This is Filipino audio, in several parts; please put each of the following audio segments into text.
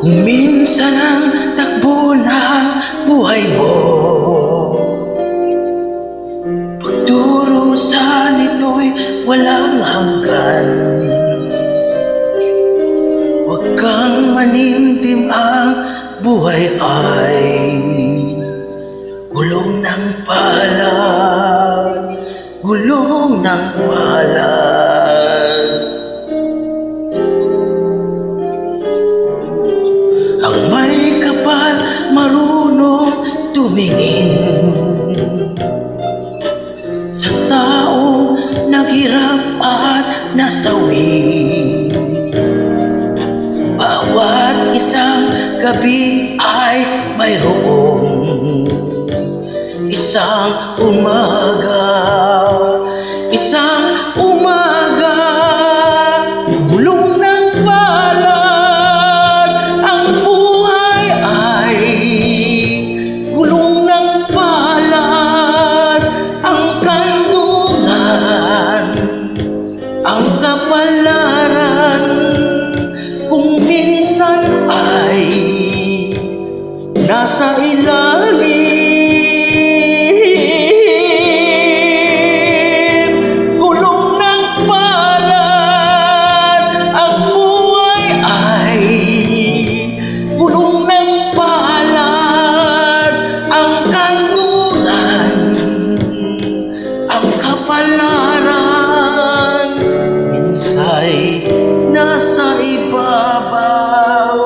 Kung minsan ang takbo ng buhay mo, pagdurusa nito'y walang hanggan. Huwag kang manindim, ang buhay ay gulong ng palad, gulong ng palad. Ang may kapal marunong tumingin sa taong naghirap at nasawi. Bawat isang gabi ay mayroong isang umaga, isang umaga. Gulong ng palad, ang buhay ay gulong ng palad. Ang kandungan, ang kapalaran, kung minsan ay nasa ilalim. Kapalaran, minsa'y nasa ibabaw.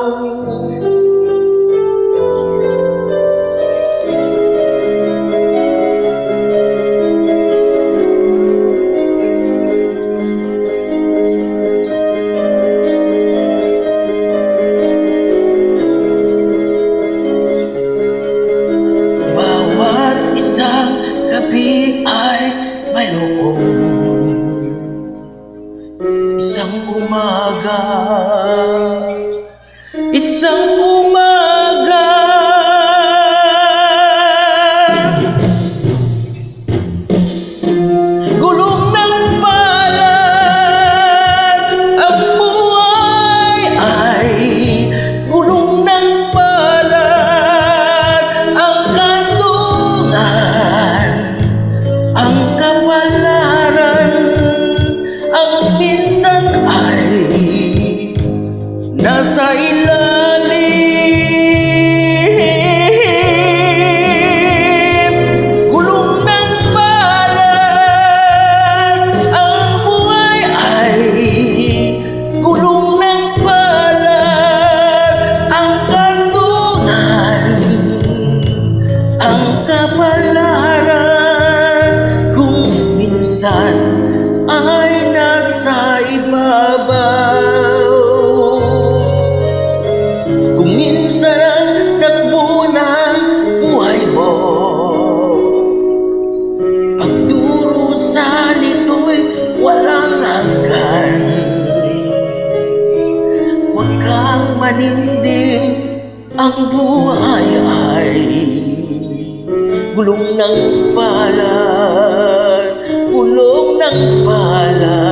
Bawat isang gabi ay mayroong isang umaga, isang umaga. Gulong ng palad, ang buhay ay gulong ng palad. Ang kandungan, ang kapalaran, ang minsan ay nasa ilalim. Gulong ng palad, ang buhay ay gulong ng palad. Ang kandungan, ang kapalaran, kung minsan ay nasa ibabaw. Kung minsan ang takbo ng buhay mo, pagdurusa nito'y walang hanggan. Huwag kang manindim, ang buhay ay gulong ng palad, gulong ng palad.